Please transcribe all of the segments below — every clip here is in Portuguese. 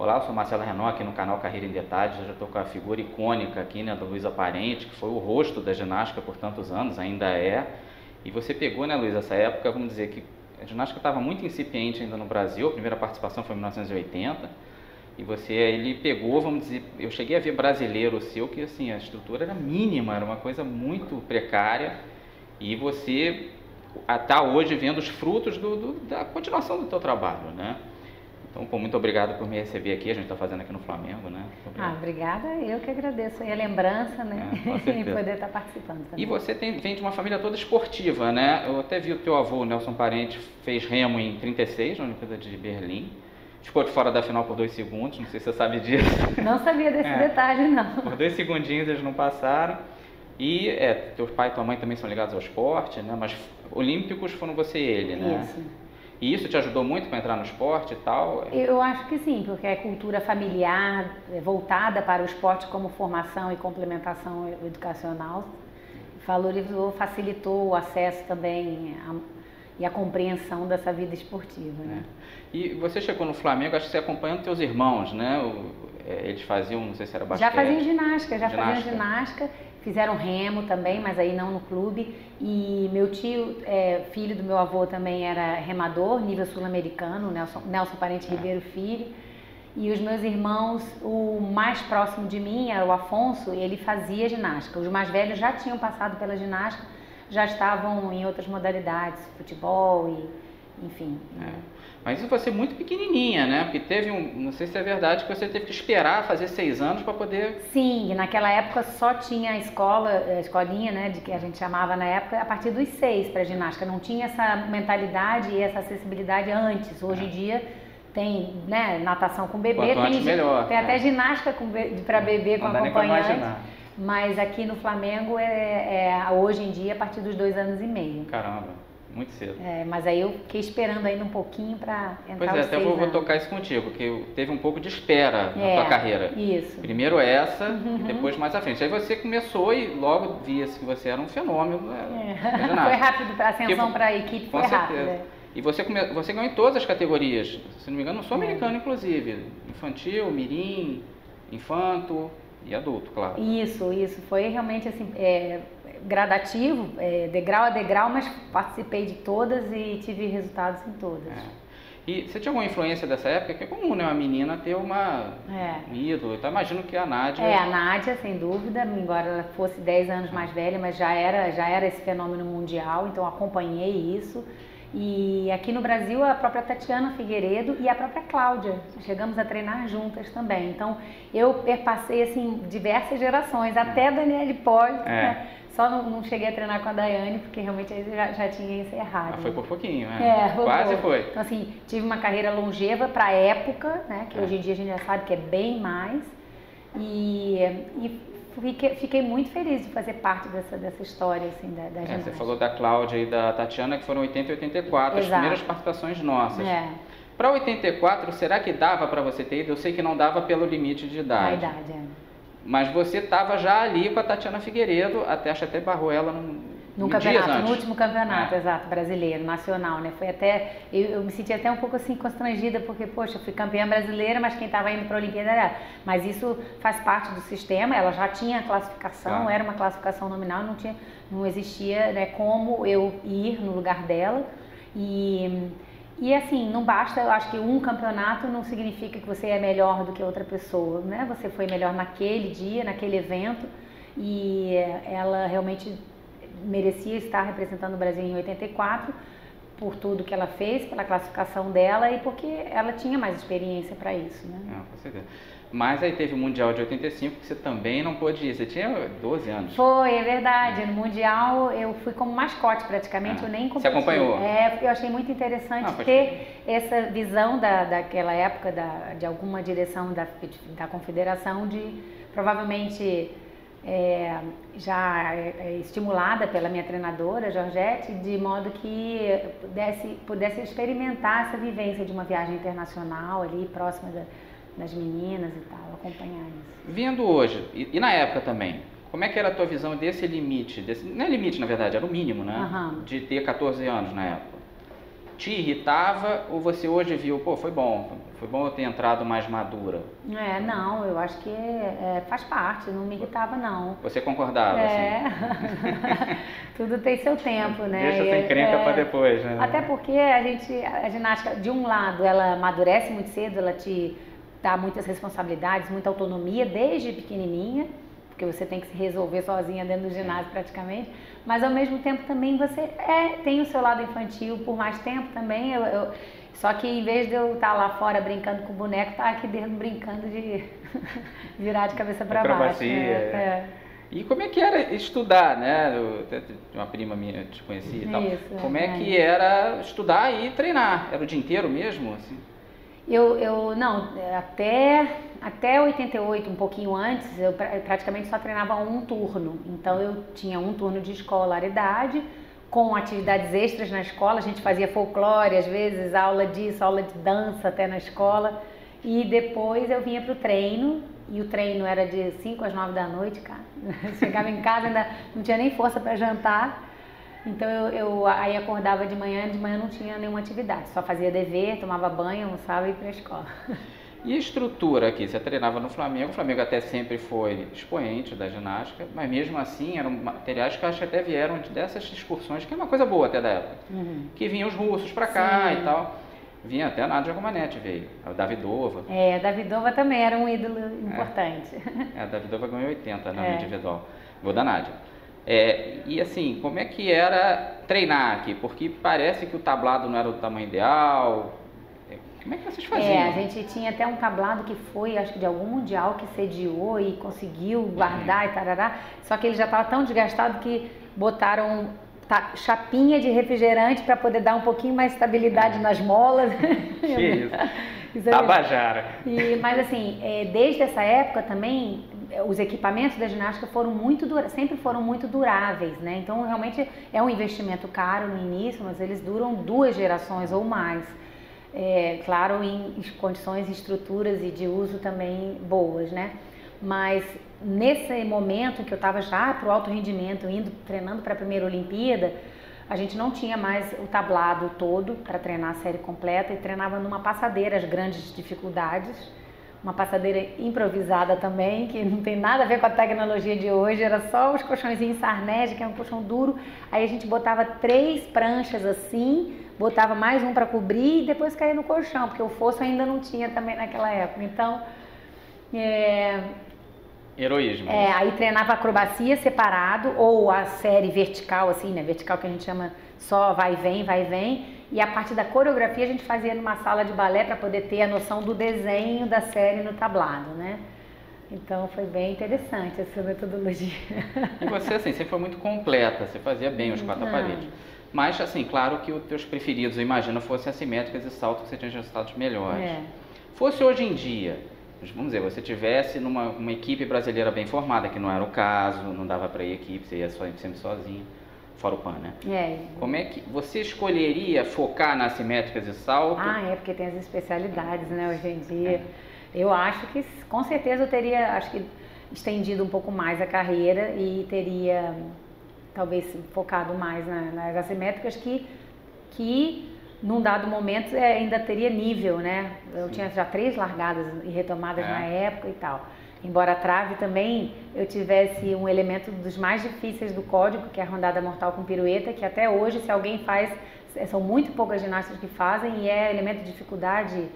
Olá, eu sou Marcelo Renault, aqui no canal Carreira em Detalhes. Eu já estou com a figura icônica aqui, né, da Luísa Parente, que foi o rosto da ginástica por tantos anos, ainda é. E você pegou, né, Luísa, essa época, vamos dizer que a ginástica estava muito incipiente ainda no Brasil. A primeira participação foi em 1980. E você, ele pegou, vamos dizer, eu cheguei a ver brasileiro seu, que assim, a estrutura era mínima, era uma coisa muito precária. E você está hoje vendo os frutos da continuação do teu trabalho, né? Então, pô, muito obrigado por me receber aqui, a gente está fazendo aqui no Flamengo, né? Obrigada, eu que agradeço aí a lembrança, né? Com certeza. E poder estar participando também. E você vem de uma família toda esportiva, né? Eu até vi o teu avô, Nelson Parente, fez remo em 36, na Olimpíada de Berlim. Ficou de fora da final por 2 segundos, não sei se você sabe disso. Não sabia desse detalhe, não. Por 2 segundinhos eles não passaram. E teu pai e tua mãe também são ligados ao esporte, né? Mas olímpicos foram você e ele, né? Isso. E isso te ajudou muito para entrar no esporte e tal? Eu acho que sim, porque é cultura familiar, voltada para o esporte como formação e complementação educacional, valorizou, facilitou o acesso também e a compreensão dessa vida esportiva. Né? E você chegou no Flamengo, acho que você acompanhando teus irmãos, né? Eles faziam, não sei se era basquete. Já faziam ginástica, fizeram remo também, mas aí não no clube. E meu tio, filho do meu avô, também era remador, nível sul-americano, Nelson Parente Ribeiro Filho. E os meus irmãos, o mais próximo de mim era o Afonso, ele fazia ginástica. Os mais velhos já tinham passado pela ginástica, já estavam em outras modalidades, futebol e enfim. Mas isso você muito pequenininha, né? Porque teve não sei se é verdade, que você teve que esperar fazer 6 anos para poder... Sim, naquela época só tinha a escolinha, né, de que a gente chamava na época, a partir dos 6 para ginástica. Não tinha essa mentalidade e essa acessibilidade antes. Hoje em dia tem, né, natação com bebê, tem até ginástica para bebê com acompanhante. Mas aqui no Flamengo hoje em dia a partir dos 2 anos e meio. Caramba. Muito cedo. Mas aí eu fiquei esperando ainda um pouquinho para entrar. Pois até vou tocar isso contigo, porque teve um pouco de espera na tua carreira. Isso. Primeiro essa e depois mais à frente. Aí você começou e logo via-se que você era um fenômeno. Foi rápido, a ascensão para a equipe foi rápida. E você ganhou em todas as categorias, se não me engano, sul-americano inclusive. Infantil, mirim, infanto e adulto, claro. Isso foi realmente assim, gradativo, degrau a degrau, mas participei de todas e tive resultados em todas. E você tinha alguma influência dessa época? Que é comum, né, uma menina ter um ídolo. Então imagino que a Nádia... A Nádia, sem dúvida, embora ela fosse 10 anos mais velha, mas já era esse fenômeno mundial, então acompanhei isso. E aqui no Brasil, a própria Tatiana Figueiredo e a própria Cláudia, chegamos a treinar juntas também. Então, eu perpassei, assim, diversas gerações, até a Daniele Poli, né? Só não cheguei a treinar com a Daiane, porque realmente aí já tinha encerrado. Foi por pouquinho, né? Quase foi. Então, assim, tive uma carreira longeva para a época, né? Que hoje em dia a gente já sabe que é bem mais. E fiquei muito feliz de fazer parte dessa história, assim, da ginástica. Você falou da Cláudia e da Tatiana, que foram 80 e 84, as primeiras participações nossas. Para 84, será que dava para você ter ido? Eu sei que não dava pelo limite de idade. A idade, Mas você estava já ali com a Tatiana Figueiredo, acho que até barrou ela no campeonato, no último campeonato, exato, brasileiro, nacional, né? Foi até, eu me senti até um pouco assim constrangida, porque, poxa, eu fui campeã brasileira, mas quem estava indo para a Olimpíada era ela. Mas isso faz parte do sistema, ela já tinha classificação, era uma classificação nominal, não existia, né, como eu ir no lugar dela. E assim, não basta, eu acho que um campeonato não significa que você é melhor do que outra pessoa, né? Você foi melhor naquele dia, naquele evento, e ela realmente merecia estar representando o Brasil em 84 por tudo que ela fez, pela classificação dela e porque ela tinha mais experiência para isso, né? Com certeza. Mas aí teve o Mundial de 85 que você também não pôde ir, você tinha 12 anos. Foi, é verdade. No Mundial eu fui como mascote praticamente, eu nem competi. Você acompanhou? Eu achei muito interessante ter essa visão daquela época, de alguma direção da confederação, de provavelmente já estimulada pela minha treinadora, Georgette, de modo que pudesse experimentar essa vivência de uma viagem internacional ali, próxima das meninas e tal, acompanhar isso. Vendo hoje, e na época também, como é que era a tua visão desse limite? Não é limite, na verdade, era o mínimo, né? De ter 14 anos na época. Te irritava ou você hoje viu, pô, foi bom, Foi bom eu ter entrado mais madura? Não, eu acho que faz parte, não me irritava não. Você concordava, assim? Tudo tem seu tempo, né? Deixa essa encrenca para depois, né? Até porque a ginástica, de um lado, ela amadurece muito cedo, ela te dá muitas responsabilidades, muita autonomia desde pequenininha, porque você tem que se resolver sozinha dentro do ginásio praticamente, mas ao mesmo tempo também você tem o seu lado infantil por mais tempo também. Só que em vez de eu estar lá fora brincando com o boneco, tá aqui dentro brincando de virar de cabeça para baixo. E como é que era estudar, né? Uma prima minha te conhecia e tal. Como é que era estudar e treinar? Era o dia inteiro mesmo? Assim? Não, até 88, um pouquinho antes, eu praticamente só treinava um turno. Então eu tinha um turno de escolaridade, com atividades extras na escola, a gente fazia folclore, às vezes aula disso, aula de dança até na escola. E depois eu vinha para o treino, e o treino era de 5 às 9 da noite, cara. Chegava em casa, ainda não tinha nem força para jantar. Então eu aí acordava de manhã não tinha nenhuma atividade, só fazia dever, tomava banho, almoçava e ia para a escola. E a estrutura aqui? Você treinava no Flamengo, o Flamengo até sempre foi expoente da ginástica, mas mesmo assim eram materiais que acho que até vieram dessas excursões, que é uma coisa boa até da época, que vinham os russos para cá e tal. Vinha até a Nádia Comaneci veio, a Davidova. A Davidova também era um ídolo importante. A Davidova ganhou 80 no individual, vou da Nádia. E assim, como é que era treinar aqui? Porque parece que o tablado não era do tamanho ideal. Como é que vocês faziam? A gente tinha até um tablado que foi, acho que de algum mundial que sediou e conseguiu guardar e tarará. Só que ele já estava tão desgastado que botaram chapinha de refrigerante para poder dar um pouquinho mais estabilidade nas molas. Que isso. Tabajara. Mas assim, desde essa época também, os equipamentos da ginástica sempre foram muito duráveis, né? Então realmente é um investimento caro no início, mas eles duram 2 gerações ou mais. Claro, em condições, estruturas e de uso também boas, né? Mas nesse momento que eu estava já para o alto rendimento, treinando para a primeira Olimpíada, a gente não tinha mais o tablado todo para treinar a série completa e treinava numa passadeira, as grandes dificuldades, uma passadeira improvisada também, que não tem nada a ver com a tecnologia de hoje, era só os colchõezinhos Sarnese, que é um colchão duro, aí a gente botava 3 pranchas assim, botava mais um para cobrir e depois caía no colchão, porque o fosso ainda não tinha também naquela época. Então, heroísmo. Aí treinava acrobacia separado, ou a série vertical, assim, né? Vertical que a gente chama só vai e vem. E a parte da coreografia a gente fazia numa sala de balé para poder ter a noção do desenho da série no tablado, né? Então foi bem interessante essa metodologia. E você, assim, sempre foi muito completa, você fazia bem os 4 aparelhos. Mas, assim, claro que os teus preferidos, eu imagino, fossem assimétricas e salto que você tinha resultados melhores. Fosse hoje em dia, vamos dizer, você tivesse uma equipe brasileira bem formada, que não era o caso, não dava para ir equipe, você ia sempre sozinho, fora o PAN, né? Como é que você escolheria focar nas assimétricas e salto? Porque tem as especialidades, né, hoje em dia. Eu acho que, com certeza, eu teria, acho que, estendido um pouco mais a carreira e teria, talvez, focado mais nas assimétricas que num dado momento ainda teria nível, né? Eu tinha já 3 largadas e retomadas na época e tal. Embora a trave também eu tivesse um elemento dos mais difíceis do código, que é a rondada mortal com pirueta, que até hoje, se alguém faz, são muito poucas ginastas que fazem, e é elemento de dificuldade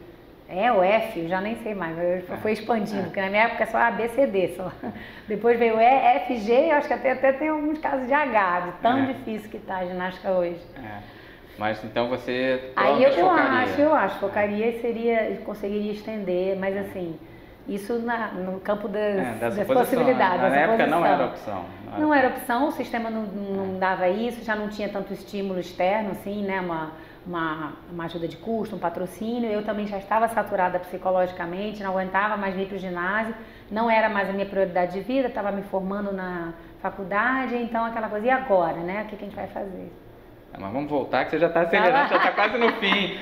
ou F, eu já nem sei mais, foi expandindo, porque na minha época é só A, B, C, D, só. Depois veio E, F, G, eu acho que até tem alguns casos de H, de tão difícil que está a ginástica hoje. Mas então você aí eu acho, focaria e conseguiria estender, mas assim, isso no campo das possibilidades. Na época não era opção. Não era opção, o sistema não dava isso, já não tinha tanto estímulo externo, assim, né, uma ajuda de custo, um patrocínio. Eu também já estava saturada psicologicamente, não aguentava mais vir para o ginásio, não era mais a minha prioridade de vida, estava me formando na faculdade, então aquela coisa, e agora, né, o que a gente vai fazer? Mas vamos voltar que você já está acelerando, já está quase no fim.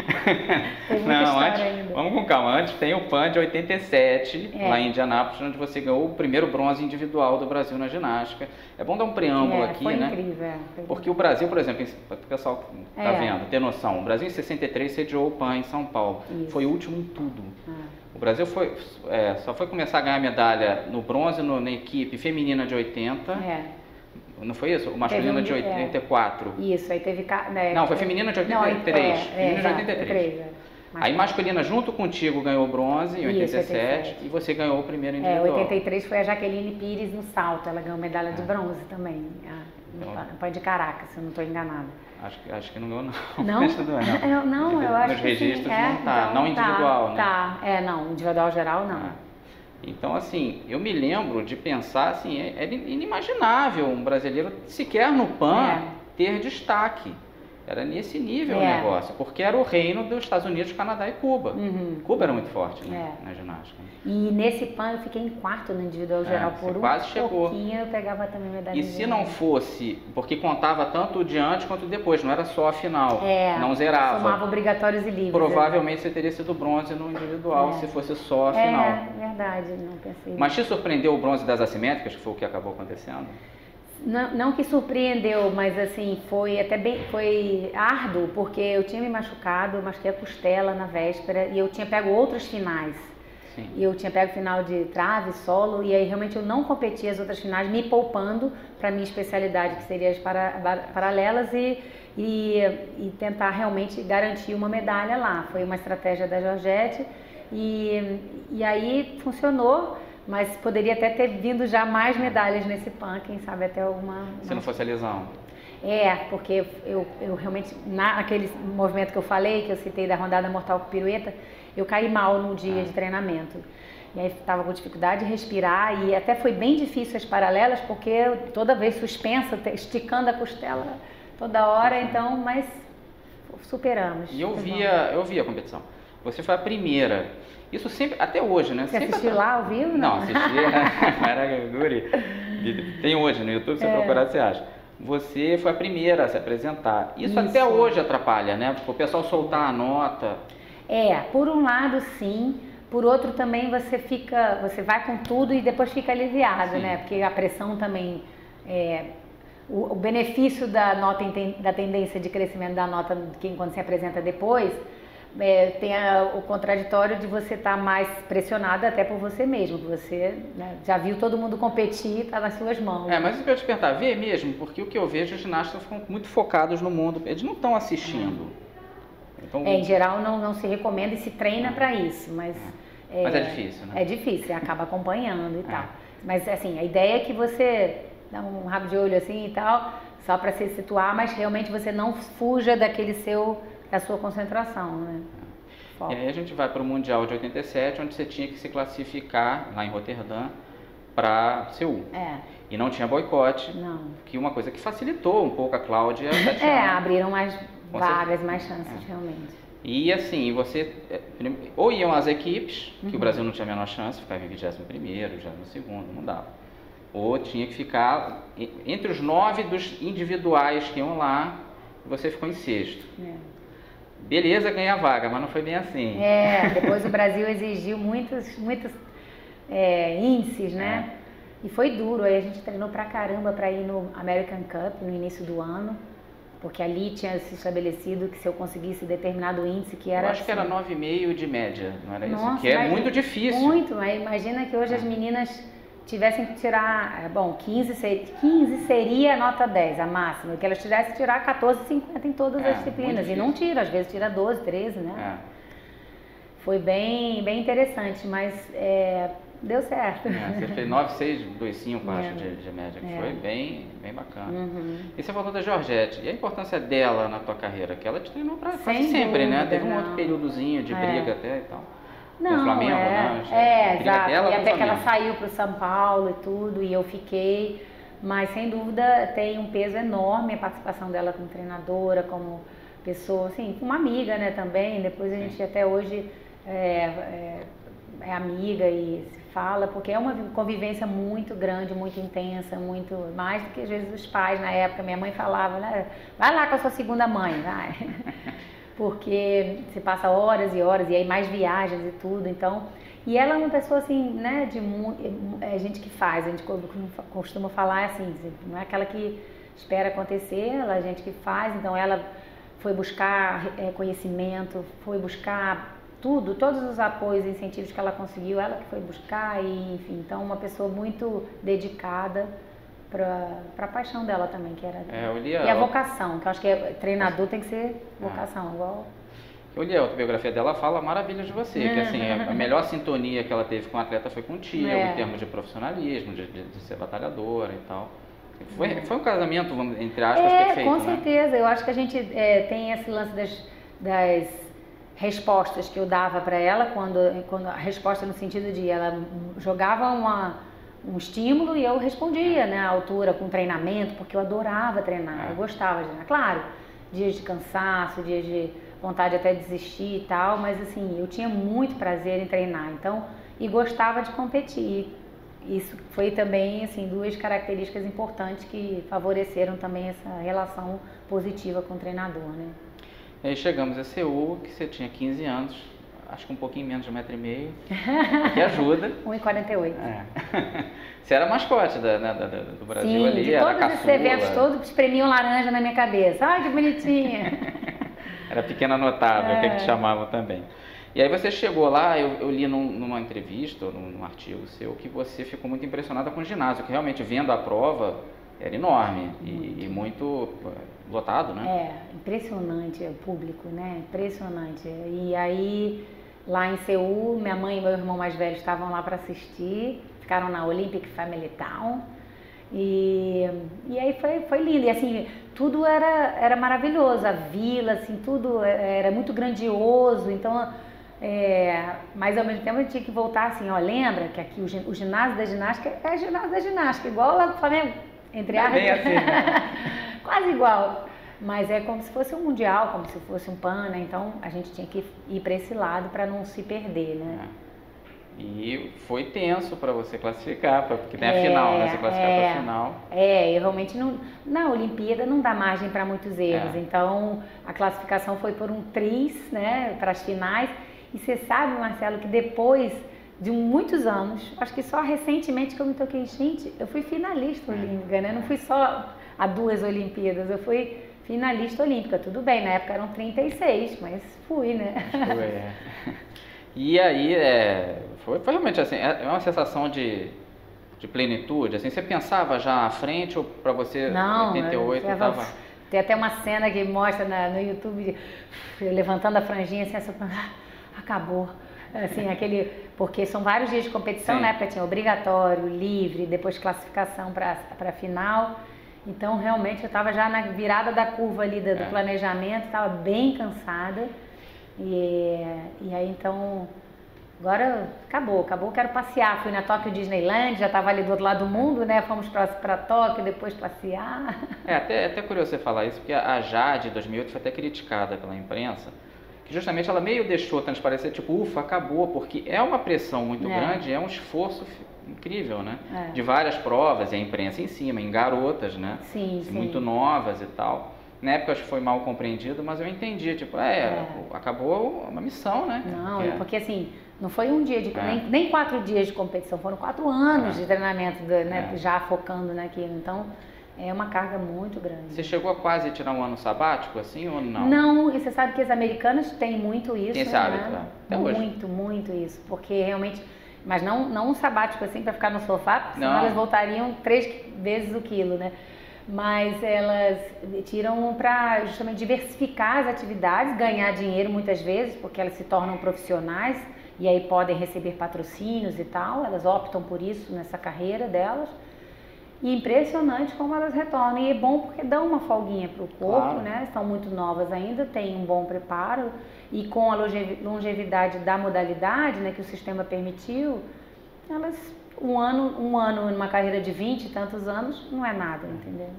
Não, antes, vamos com calma. Antes tem o PAN de 87, lá em Indianápolis, onde você ganhou o primeiro bronze individual do Brasil na ginástica. É bom dar um preâmbulo aqui, foi né? Incrível, Porque o Brasil, por exemplo, para o pessoal tá vendo, ter noção, o Brasil em 63 sediou o PAN em São Paulo. Isso. Foi o último em tudo. O Brasil só foi começar a ganhar medalha no bronze na equipe feminina de 80. Não foi isso? O masculino de 84. Isso, aí teve... Não, foi feminina de 83. Feminina de 83. Aí masculina junto contigo ganhou bronze em 87 e você ganhou o primeiro individual. 83 foi a Jaqueline Pires no salto, ela ganhou medalha de bronze também. No PAN de Caracas, se eu não estou enganada. Acho que não ganhou, não. Não, eu acho que nos registros sim. não tá, então, não individual, né? Não, individual geral não. Então, assim, eu me lembro de pensar, assim, era inimaginável um brasileiro sequer no PAN ter destaque. Era nesse nível o negócio, porque era o reino dos Estados Unidos, Canadá e Cuba. Cuba era muito forte, né, na ginástica. E nesse PAN eu fiquei em quarto no individual geral, por quase pouquinho eu pegava também medalha. E se não fosse, porque contava tanto o de antes quanto o depois, não era só a final, não zerava. Somava obrigatórios e livres. Provavelmente você teria sido bronze no individual se fosse só a final. Verdade, não pensei. Mas te surpreendeu o bronze das assimétricas, que foi o que acabou acontecendo? Não que surpreendeu, mas assim, foi árduo, porque eu tinha me machucado, eu machuquei a costela na véspera e eu tinha pego outros finais. Sim. E eu tinha pego final de trave, solo, e aí realmente eu não competi as outras finais, me poupando para a minha especialidade, que seria as paralelas, e tentar realmente garantir uma medalha lá. Foi uma estratégia da Georgette, e aí funcionou. Mas poderia até ter vindo já mais medalhas nesse PAN, quem sabe até alguma... Se não fosse a lesão. Porque eu realmente, naquele movimento que eu falei, que eu citei da rodada mortal com pirueta, eu caí mal no dia de treinamento. E aí estava com dificuldade de respirar e até foi bem difícil as paralelas, porque eu, toda vez suspensa, esticando a costela toda hora, então, mas superamos. E eu vi a competição. Você foi a primeira. Isso sempre, até hoje, né? Você assistiu lá ao vivo? Não, assisti, era guri. Tem hoje no YouTube, se você procurar, você acha. Você foi a primeira a se apresentar. Isso até hoje atrapalha, né? Porque o pessoal soltar a nota. Por um lado sim, por outro também você vai com tudo e depois fica aliviado, né? Porque a pressão também, o benefício da nota, da tendência de crescimento da nota, quando se apresenta depois, tem o contraditório de você estar mais pressionado até por você mesmo, que você já viu todo mundo competir, está nas suas mãos. Mas isso que eu te perguntar, vê mesmo, porque o que eu vejo, os ginastas ficam muito focados no mundo, eles não estão assistindo. Então, em geral não se recomenda e se treina para isso, mas... Mas é difícil, né? É difícil, você acaba acompanhando e tal. Mas assim, a ideia é que você dá um rabo de olho assim e tal, só para se situar, mas realmente você não fuja da sua concentração, né? E aí a gente vai para o Mundial de 87, onde você tinha que se classificar, lá em Roterdã, para Seul. E não tinha boicote, que é uma coisa que facilitou um pouco a Cláudia. Abriram mais vagas, mais chances, realmente. E assim, você, ou iam as equipes, que o Brasil não tinha a menor chance, ficava em 21º, já no segundo, não dava. Ou tinha que ficar entre os 9 dos individuais que iam lá, você ficou em 6º. Beleza, ganha a vaga, mas não foi bem assim. Depois o Brasil exigiu muitos índices, né? E foi duro, aí a gente treinou pra caramba pra ir no American Cup no início do ano, porque ali tinha se estabelecido que se eu conseguisse determinado índice que era... Eu acho que era 9,5 de média, não era isso? Que é muito difícil. Muito, mas imagina que hoje as meninas tivessem que tirar, 15 seria a nota 10, a máxima, que elas tivessem que tirar 14,50 em todas as disciplinas, e não tira, às vezes tira 12, 13, né? Foi bem interessante, mas deu certo. Você fez 9,625, acho, de média, que foi bem bacana. E você falou da Georgette, e a importância dela na tua carreira, que ela te treinou pra quase sempre, né? Teve um outro períodozinho de briga até e tal. Com o Flamengo, né? Exato. E até que ela saiu para o São Paulo e tudo, e eu fiquei. Mas, sem dúvida, tem um peso enorme a participação dela como treinadora, como pessoa, assim, uma amiga, né, também. Depois a gente até hoje é amiga e se fala, porque é uma convivência muito grande, muito intensa, muito mais do que às vezes os pais na época. Minha mãe falava, né, vai lá com a sua segunda mãe, vai. Porque você passa horas e horas, e aí mais viagens e tudo, então... E ela é uma pessoa assim, né, é gente que faz, a gente costuma falar assim, não é aquela que espera acontecer, ela é gente que faz, então ela foi buscar conhecimento, foi buscar tudo, todos os apoios e incentivos que ela conseguiu, ela que foi buscar, e enfim, então uma pessoa muito dedicada para a paixão dela também, que era... e a vocação, que eu acho que treinador tem que ser vocação, igual... Eu li a autobiografia dela, fala maravilhas de você, que assim, a melhor sintonia que ela teve com o atleta foi contigo, em termos de profissionalismo, de ser batalhadora e tal. Foi um casamento, entre aspas, perfeito, com certeza. Eu acho que a gente tem esse lance das respostas que eu dava para ela, quando a resposta no sentido de ela jogava um estímulo e eu respondia, né, à altura, com treinamento, porque eu adorava treinar, eu gostava de treinar. Claro, dias de cansaço, dias de vontade até de desistir e tal, mas assim, eu tinha muito prazer em treinar, então, e gostava de competir. Isso foi também, assim, duas características importantes que favoreceram também essa relação positiva com o treinador, né? E aí chegamos a Seul, que você tinha 15 anos, acho que um pouquinho menos de 1,5 m, que ajuda. 1,48. Você era mascote do Brasil. Sim, ali, de todos esses eventos, todos espremiam laranja na minha cabeça. Ai, que bonitinha! Era pequena notável, que chamavam também. E aí você chegou lá, eu li numa entrevista, num artigo seu, que você ficou muito impressionada com o ginásio, que realmente vendo a prova era enorme e muito lotado, né? Impressionante o público, né? Impressionante. E aí, lá em Seul, minha mãe e meu irmão mais velho estavam lá para assistir, ficaram na Olympic Family Town. E aí foi lindo, e assim, tudo era maravilhoso, a vila, assim, tudo era muito grandioso, então, mas ao mesmo tempo a gente tinha que voltar assim, ó, lembra que aqui o ginásio da ginástica é ginásio da ginástica, igual lá do Flamengo, entre aspas, assim, né? quase igual, mas é como se fosse um mundial, como se fosse um PAN, né? Então a gente tinha que ir para esse lado para não se perder, né? E foi tenso para você classificar, porque tem a final, né? Você classificar para a final. Eu realmente não... Na Olimpíada não dá margem para muitos erros, então a classificação foi por um triz, né? Para as finais. E você sabe, Marcelo, que depois de muitos anos, acho que só recentemente que eu me toquei, gente, eu fui finalista olímpica, né? Não fui só a 2 Olimpíadas, eu fui finalista olímpica. Tudo bem, na época eram 36, mas fui, né? Foi, E aí, foi realmente assim, é uma sensação de plenitude, assim, você pensava já à frente ou para você, não, 88, estava... Tem até uma cena que mostra no YouTube, eu levantando a franjinha, assim, acabou, assim, porque são vários dias de competição, na época tinha obrigatório, livre, depois classificação para a final, então realmente eu estava já na virada da curva ali do planejamento, estava bem cansada. E aí então, agora acabou, quero passear, fui na Tóquio Disneyland, já estava ali do outro lado do mundo, né, fomos para Tóquio, depois passear. Até curioso você falar isso, porque a Jade, de 2008, foi até criticada pela imprensa, que justamente ela meio deixou transparecer, tipo, ufa, acabou, porque é uma pressão muito grande, é um esforço incrível, né, de várias provas, e a imprensa em cima, em garotas, né, sim. muito novas e tal. Na época acho que foi mal compreendido, mas eu entendi, tipo, acabou uma missão, né? Não, porque assim, não foi um dia de, nem 4 dias de competição, foram 4 anos de treinamento, né, já focando naquilo, então é uma carga muito grande. Você chegou a quase tirar um ano sabático, assim, ou não? Não, e você sabe que as americanas têm muito isso, tem esse hábito, né? Até muito, hoje. Muito isso, porque realmente, mas não um sabático assim para ficar no sofá, porque senão elas voltariam 3 vezes o quilo, né? Mas elas tiram para justamente diversificar as atividades, ganhar dinheiro muitas vezes, porque elas se tornam profissionais e aí podem receber patrocínios e tal, elas optam por isso nessa carreira delas. E impressionante como elas retornam, e é bom porque dão uma folguinha para o corpo, né? Estão muito novas ainda, têm um bom preparo e com a longevidade da modalidade, né, que o sistema permitiu, elas... Um ano numa carreira de 20 e tantos anos não é nada, entendeu?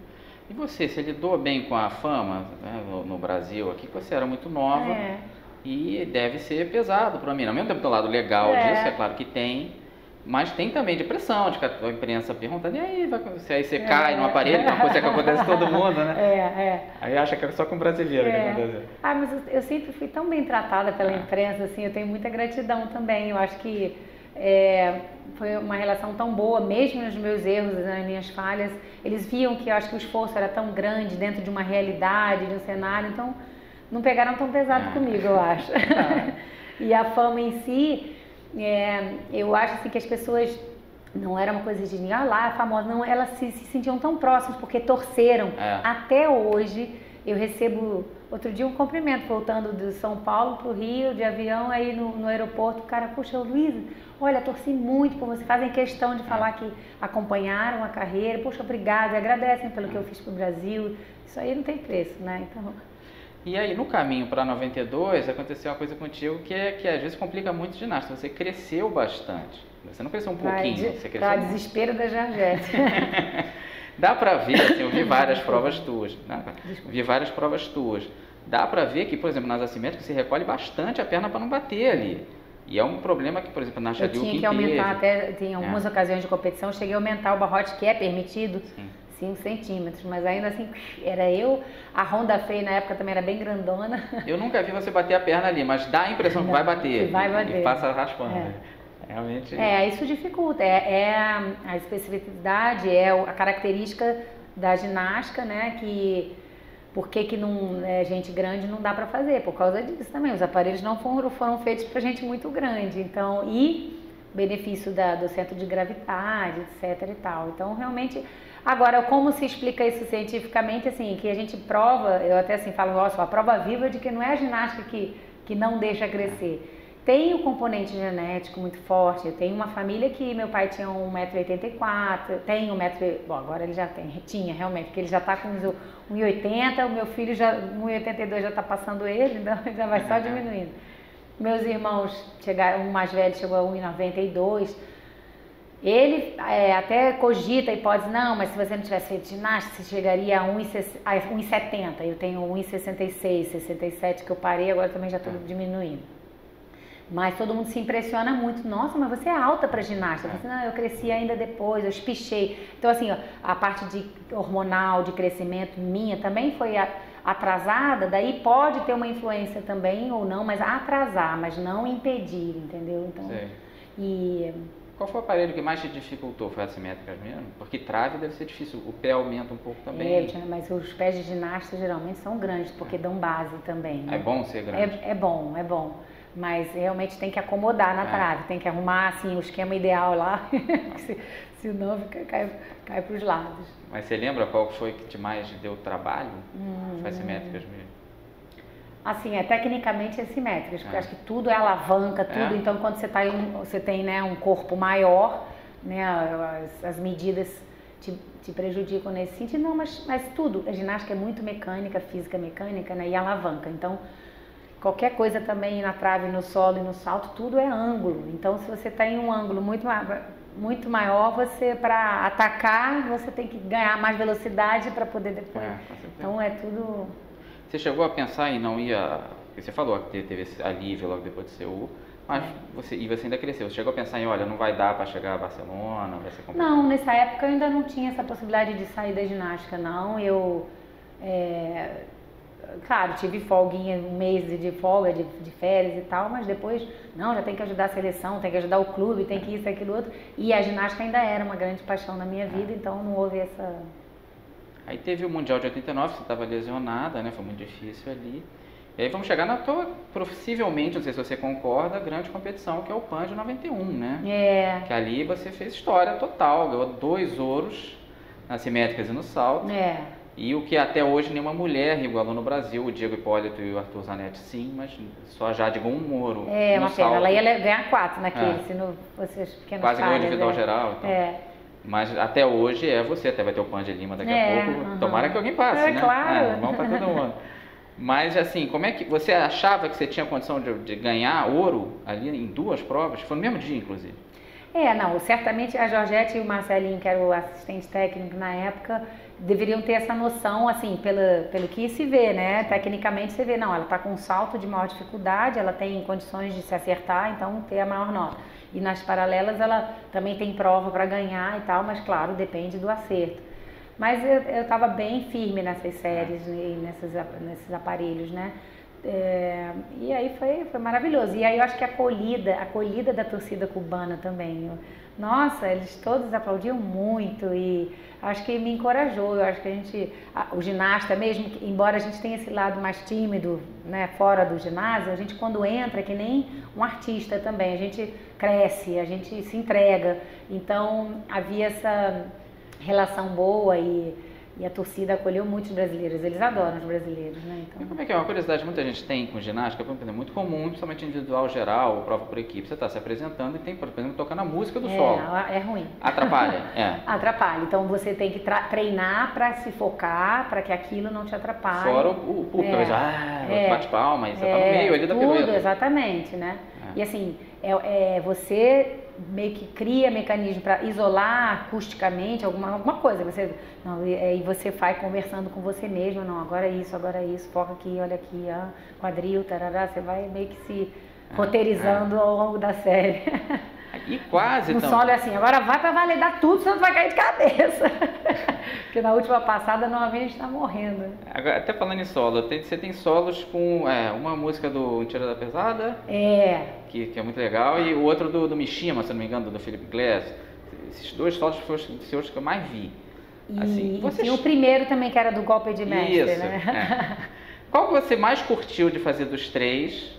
E você lidou bem com a fama, né, no Brasil aqui, que você era muito nova, E deve ser pesado para mim. Ao mesmo tempo, do lado legal disso, é claro que tem, mas tem também depressão, de que a imprensa perguntando, e aí, aí você cai no aparelho, que é uma coisa que acontece com todo mundo, né? Aí acha que é só com brasileiro que acontece. Ah, mas eu sempre fui tão bem tratada pela imprensa, assim, eu tenho muita gratidão também. Eu acho que foi uma relação tão boa, mesmo nos meus erros, nas minhas falhas. Eles viam que eu acho que o esforço era tão grande dentro de uma realidade, de um cenário, então não pegaram tão pesado comigo, eu acho. E a fama em si, eu acho assim, que as pessoas não era uma coisa de lá, famosa, não, elas se sentiam tão próximas porque torceram. Até hoje eu recebo, outro dia, um cumprimento voltando de São Paulo para o Rio, de avião, aí no aeroporto, o cara, puxa, Luísa, olha, torci muito por você, fazem questão de falar que acompanharam a carreira, puxa, obrigada, e agradecem pelo que eu fiz para o Brasil, isso aí não tem preço, né? Então... E aí, no caminho para 92, aconteceu uma coisa contigo que às vezes complica muito ginástica. Você cresceu bastante. Você não cresceu um pouquinho, você cresceu... Para desespero da Georgette. Dá para ver, assim, eu vi várias provas tuas. Dá para ver que, por exemplo, nas assimétricas, você recolhe bastante a perna para não bater ali. E é um problema que, por exemplo, na Chadil, eu tinha que aumentar até, tem algumas ocasiões de competição, eu cheguei a aumentar o barrote, que é permitido. 5 centímetros, mas ainda assim, era eu, a Ronda Fey na época também era bem grandona. Eu nunca vi você bater a perna ali, mas dá a impressão que vai bater. Vai bater. E passa raspando. Realmente. Isso dificulta, a especificidade, a característica da ginástica, né, que por que não gente grande não dá para fazer, por causa disso também, os aparelhos não foram feitos para gente muito grande, então, e benefício do centro de gravidade, etc e tal, então realmente... Agora, como se explica isso cientificamente, assim, que a gente prova, eu até assim falo, nossa, a prova viva de que não é a ginástica que não deixa crescer. Tem o componente genético muito forte, eu tenho uma família que meu pai tinha 1,84 m, tem 1m, bom, agora ele já tinha realmente, porque ele já está com 1,80 m, o meu filho já, 1,82 m já está passando ele, então já vai só diminuindo. Meus irmãos, o mais velho chegou a 1,92 m, ele até cogita a hipótese, não, mas se você não tivesse feito ginástica, você chegaria a 1,70 m. Eu tenho 1,66, 67 que eu parei, agora também já estou diminuindo. Mas todo mundo se impressiona muito. Nossa, mas você é alta para ginástica. Eu falei, não, eu cresci ainda depois, eu espichei. Então, assim, a parte de hormonal, de crescimento minha também foi atrasada, daí pode ter uma influência também ou não, mas atrasar, mas não impedir, entendeu? Então, Qual foi o aparelho que mais te dificultou? Foi a assimétrica mesmo? Porque trave deve ser difícil, o pé aumenta um pouco também. Mas os pés de ginasta geralmente são grandes, porque dão base também. Né? É bom ser grande? É bom. Mas realmente tem que acomodar na trave, tem que arrumar assim, o esquema ideal lá, senão cai para os lados. Mas você lembra qual foi que te mais deu trabalho? Foi assimétricas mesmo? Assim, tecnicamente assimétricas, porque acho que tudo é alavanca, tudo, então quando você tem né, um corpo maior, né, as medidas te prejudicam nesse sentido, não, mas tudo, a ginástica é muito mecânica, física mecânica, né, e alavanca, então qualquer coisa também na trave, no solo e no salto, tudo é ângulo, então se você está em um ângulo muito maior, você para atacar, você tem que ganhar mais velocidade para poder depois, então é tudo... Você chegou a pensar em não ir você falou que teve esse alívio logo depois de Seul, mas você ainda cresceu. Você chegou a pensar em, olha, não vai dar para chegar a Barcelona, vai ser complicado? Não, nessa época eu ainda não tinha essa possibilidade de sair da ginástica, não. Eu, claro, tive folguinha, um mês de folga, de férias e tal, mas depois, não, já tem que ajudar a seleção, tem que ajudar o clube, tem que isso, aquilo, outro. E a ginástica ainda era uma grande paixão na minha vida, então não houve essa... Aí teve o Mundial de 89, você estava lesionada, né? Foi muito difícil ali. E aí vamos chegar na tua, possivelmente, não sei se você concorda, grande competição, que é o PAN de 91, né? Que ali você fez história total, ganhou 2 ouros nas simétricas e no salto. E o que até hoje nenhuma mulher igualou no Brasil, o Diego Hipólito e o Arthur Zanetti sim, mas só a Jade ganhou 1 ouro. Uma pena, ela ia ganhar 4 naquele, se não fosse as pequenas quase ganhou falhas, individual geral, então. Mas até hoje você, até vai ter o PAN de Lima daqui a pouco, tomara que alguém passe, né? Claro. Vamos para todo mundo. Mas assim, como é que você achava que você tinha condição de ganhar ouro ali em 2 provas? Foi no mesmo dia, inclusive. Não, certamente a Georgette e o Marcelinho, que era o assistente técnico na época, deveriam ter essa noção, assim, pelo que se vê, né? Tecnicamente você vê, não, ela está com um salto de maior dificuldade, ela tem condições de se acertar, então ter a maior nota. E nas paralelas ela também tem prova para ganhar e tal, mas claro, depende do acerto. Mas eu estava bem firme nessas séries e nesses aparelhos, né? E aí foi maravilhoso. E aí eu acho que a acolhida da torcida cubana também. Nossa, eles todos aplaudiam muito e acho que me encorajou. Eu acho que o ginasta mesmo, embora a gente tenha esse lado mais tímido, né, fora do ginásio, a gente quando entra é que nem um artista também, a gente cresce, a gente se entrega. Então havia essa relação boa e a torcida acolheu muitos brasileiros, eles adoram os brasileiros, né? Então... E como é que é? Uma curiosidade que muita gente tem com ginástica, é muito comum, principalmente individual, geral, prova por equipe, você está se apresentando e tem, por exemplo, tocando a música do solo. É ruim. Atrapalha? Atrapalha, então você tem que treinar para se focar, para que aquilo não te atrapalhe. Fora o público, bate palma, e você está no meio ali da pirueta. Tudo, exatamente, né? E assim, você meio que cria mecanismo para isolar acusticamente alguma coisa. E você vai conversando com você mesmo, não, agora é isso, foca aqui, olha aqui, quadril, tarará, você vai meio que se roteirizando ao longo da série. E quase no solo é assim, agora vai para validar tudo, senão tu vai cair de cabeça. Porque na última passada, normalmente a gente está morrendo. Agora, até falando em solo, você tem solos com uma música do Tira da Pesada, que é muito legal, e o outro do Mishima, se não me engano, do Felipe Glass. Esses dois solos foram os seus que eu mais vi. E tinha o primeiro também, que era do Golpe de Mestre, né? Qual que você mais curtiu de fazer dos três?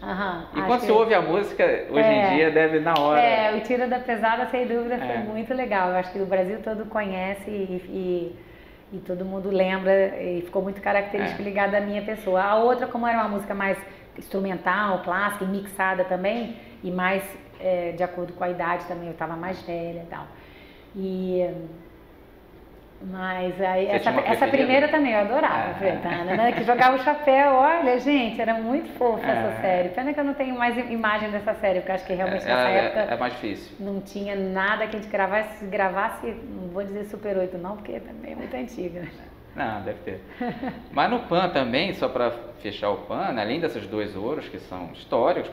E quando você ouve a música, hoje em dia, deve na hora... o Tira da Pesada, sem dúvida, foi muito legal. Eu acho que o Brasil todo conhece e todo mundo lembra e ficou muito característico ligado à minha pessoa. A outra, como era uma música mais instrumental, clássica e mixada também, e mais de acordo com a idade também, eu estava mais velha e tal. Mas aí, essa primeira também eu adorava, né? Que jogava o chapéu, olha, gente, era muito fofa essa série. Pena que eu não tenho mais imagem dessa série, porque eu acho que realmente nessa época é mais difícil. Não tinha nada que a gente gravasse, não vou dizer Super 8 não, porque também é muito antiga. Não, deve ter. Mas no PAN também, só para fechar o PAN, além desses 2 ouros que são históricos,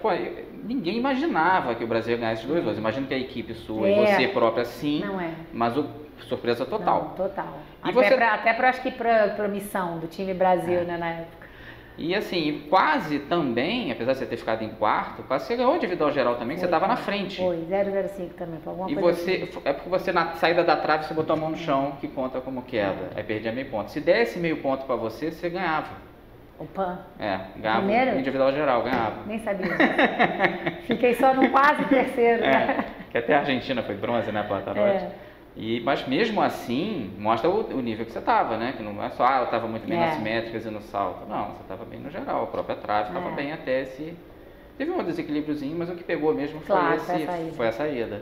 ninguém imaginava que o Brasil ia ganhar esses 2 ouros. Imagino que a equipe sua e você própria sim, mas surpresa total. Não, total. Até acho que para missão do time Brasil, né, na época. E assim, quase também, apesar de você ter ficado em quarto, quase você ganhou individual geral também, que você estava na frente. Foi, 0,05 também, foi alguma coisa você, assim. É porque você na saída da trave você botou a mão no chão, que conta como queda. Aí perdia meio ponto. Se desse meio ponto para você, você ganhava. O PAN? Ganhava. Primeiro? Individual geral, ganhava. Nem sabia. Fiquei só no quase terceiro. Que até a Argentina foi bronze, né, Platarote? Mas mesmo assim, mostra o nível que você estava, né? Que não é só, eu estava muito bem nas simétricas e no salto. Não, você estava bem no geral, a própria trave estava bem até esse... Teve um desequilíbriozinho, mas o que pegou mesmo foi a saída.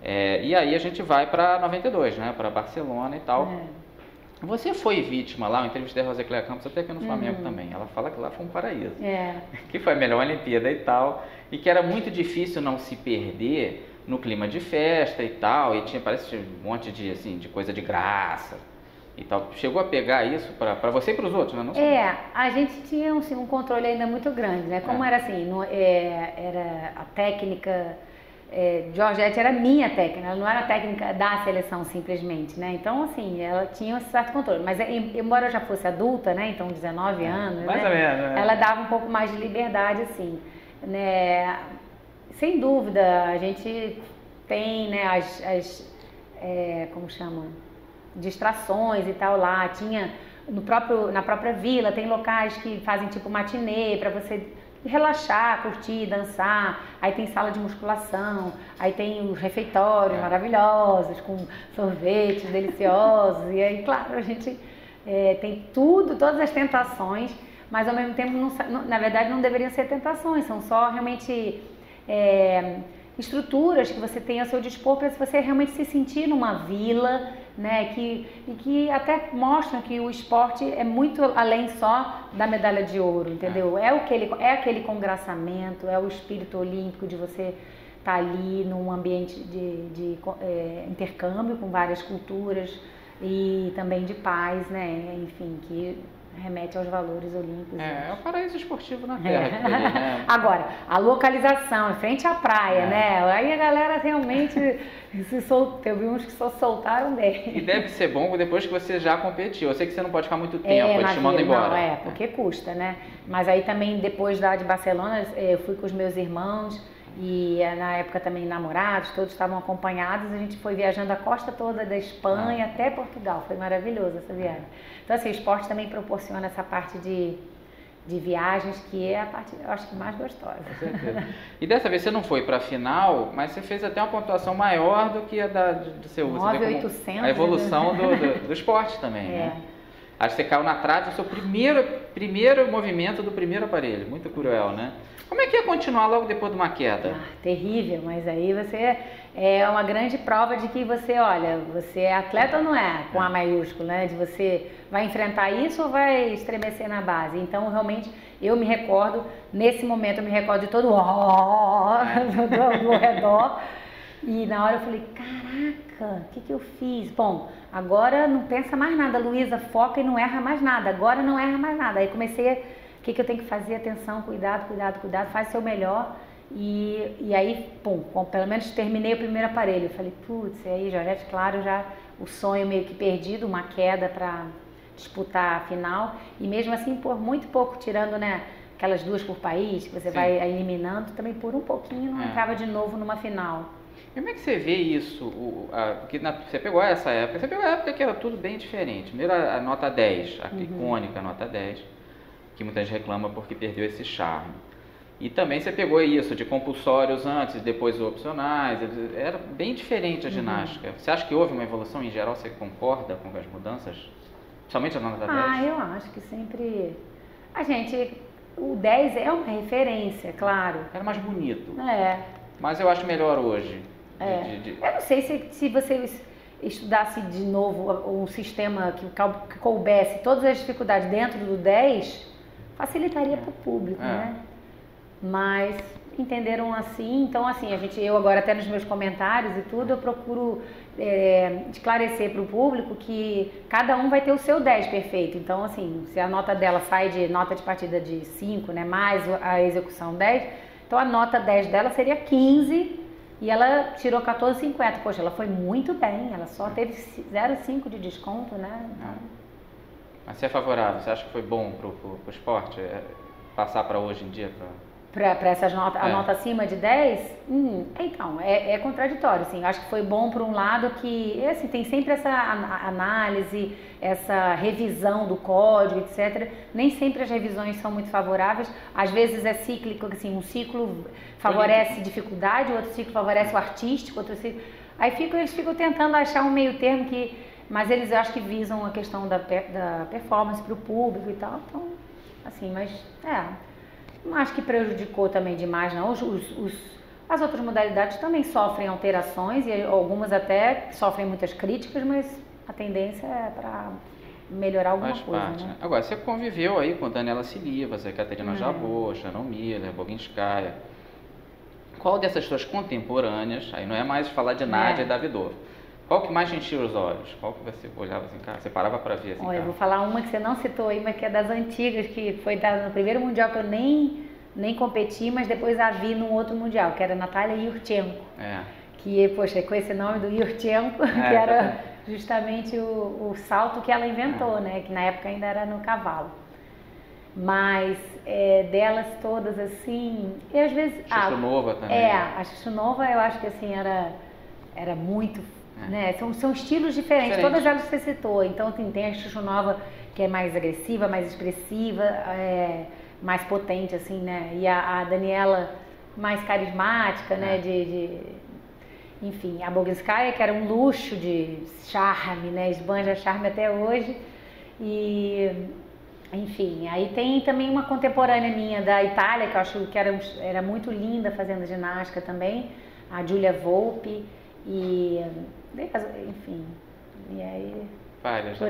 E aí a gente vai para 92, né? Para Barcelona e tal. Você foi vítima lá, eu entrevistei a Rosa Cléa Campos até aqui no Flamengo também. Ela fala que lá foi um paraíso. Que foi a melhor Olimpíada e tal. E que era muito difícil não se perder no clima de festa e tal, e parece um monte de coisa de graça e tal. Chegou a pegar isso para você e para os outros, né? Não a gente tinha um controle ainda muito grande, né? Como era assim, era a técnica, Georgette era minha técnica, ela não era a técnica da seleção simplesmente, né? Então, assim, ela tinha um certo controle, mas embora eu já fosse adulta, né? Então, 19 anos, mais ou menos, ela dava um pouco mais de liberdade, assim, né? Sem dúvida, a gente tem, né, como chama, distrações e tal lá, tinha na própria vila, tem locais que fazem tipo matinê para você relaxar, curtir, dançar, aí tem sala de musculação, aí tem os refeitórios maravilhosos, com sorvetes deliciosos, e aí, claro, a gente tem todas as tentações, mas ao mesmo tempo, na verdade, não deveriam ser tentações, são só realmente... estruturas que você tem ao seu dispor para você realmente se sentir numa vila, né, que até mostram que o esporte é muito além só da medalha de ouro, entendeu? É aquele congraçamento, é o espírito olímpico de você estar ali num ambiente de intercâmbio com várias culturas e também de paz, né? Enfim, que remete aos valores olímpicos. É o paraíso esportivo na Terra. Ali, né? Agora, a localização, em frente à praia, né? Aí a galera realmente teve uns que só soltaram bem. E deve ser bom depois que você já competiu. Eu sei que você não pode ficar muito tempo, eles te mandam embora. Não, porque custa, né? Mas aí também, depois lá de Barcelona, eu fui com os meus irmãos e na época também namorados, todos estavam acompanhados, a gente foi viajando a costa toda da Espanha até Portugal, foi maravilhoso essa viagem. Então assim, o esporte também proporciona essa parte de viagens, que é a parte, eu acho que mais gostosa. Com certeza. E dessa vez você não foi para a final, mas você fez até uma pontuação maior do que a do seu uso. 9.800. A evolução do esporte também, né? Acho que você caiu na trave, o seu primeiro movimento do primeiro aparelho, muito cruel, né? Como é que ia continuar logo depois de uma queda? Terrível, mas aí você é uma grande prova de que você, olha, você é atleta ou não é, com A maiúsculo, né? De você vai enfrentar isso ou vai estremecer na base. Então, realmente, eu me recordo, nesse momento, eu me recordo de todo do redor. E na hora eu falei, caraca, o que eu fiz? Bom, agora não pensa mais nada, Luísa, foca e não erra mais nada. Agora não erra mais nada. Aí comecei o que eu tenho que fazer? Atenção, cuidado, faz o seu melhor. E aí, pum, pelo menos terminei o primeiro aparelho. Eu falei, putz, e aí, Jorete, claro, já o sonho meio que perdido, uma queda para disputar a final. E mesmo assim, por muito pouco, tirando, né, aquelas 2 por país, que você vai eliminando, também por um pouquinho não entrava de novo numa final. E como é que você vê isso? Porque você pegou essa época, que era tudo bem diferente. Primeiro a nota 10, a icônica nota 10, que muita gente reclama porque perdeu esse charme. E também você pegou isso, de compulsórios antes, depois opcionais, era bem diferente a ginástica. Você acha que houve uma evolução em geral? Você concorda com as mudanças? Principalmente a nota 10? Eu acho que sempre... o 10 é uma referência, claro. Era mais bonito. Mas eu acho melhor hoje. Eu não sei se você estudasse de novo um sistema que coubesse todas as dificuldades dentro do 10, facilitaria para o público, né? Mas entenderam assim, então assim, eu agora até nos meus comentários e tudo, eu procuro esclarecer para o público que cada um vai ter o seu 10 perfeito. Então assim, se a nota dela sai de nota de partida de 5, né, mais a execução 10, então a nota 10 dela seria 15 e ela tirou 14,50. Poxa, ela foi muito bem, ela só teve 0,5 de desconto, né? Mas você é favorável? Você acha que foi bom para o esporte passar para hoje em dia? Para essas notas, a nota acima de 10? Então, é contraditório, assim. Acho que foi bom por um lado que, assim, tem sempre essa análise, essa revisão do código, etc. Nem sempre as revisões são muito favoráveis. Às vezes é cíclico, assim, um ciclo favorece dificuldade, outro ciclo favorece o artístico, outro ciclo... Aí eles ficam tentando achar um meio termo mas eles eu acho que visam a questão da performance para o público e tal. Então, assim, mas não acho que prejudicou também demais, não. As outras modalidades também sofrem alterações e algumas até sofrem muitas críticas, mas a tendência é para melhorar alguma coisa, né? Agora, você conviveu aí com Daniela Silivas, Caterina Jabô, Shannon Miller, Boginskaya. Qual dessas suas contemporâneas, aí não é mais falar de Nádia e Davidov, qual que mais te enchia os olhos? Qual que você olhava assim, cara, você parava para ver assim? Olha, eu vou falar uma que você não citou aí, mas que é das antigas, que foi no primeiro mundial que eu nem competi, mas depois a vi num outro mundial, que era a Natália Yurchenko. Que, poxa, com esse nome do Yurchenko, que era justamente o salto que ela inventou, né? Que na época ainda era no cavalo. Mas delas todas, assim, e às vezes... Chuchunova também. A Chuchunova eu acho que assim, era muito... Né? São estilos diferentes, todas elas você citou. Então tem a Chuchunova que é mais agressiva, mais expressiva, mais potente, assim, né? E a Daniela mais carismática, né? Enfim, a Boginskaya, que era um luxo de charme, né? Esbanja charme até hoje. E, enfim, aí tem também uma contemporânea minha da Itália, que eu acho que era muito linda fazendo ginástica também, a Giulia Volpi. E, enfim, e aí...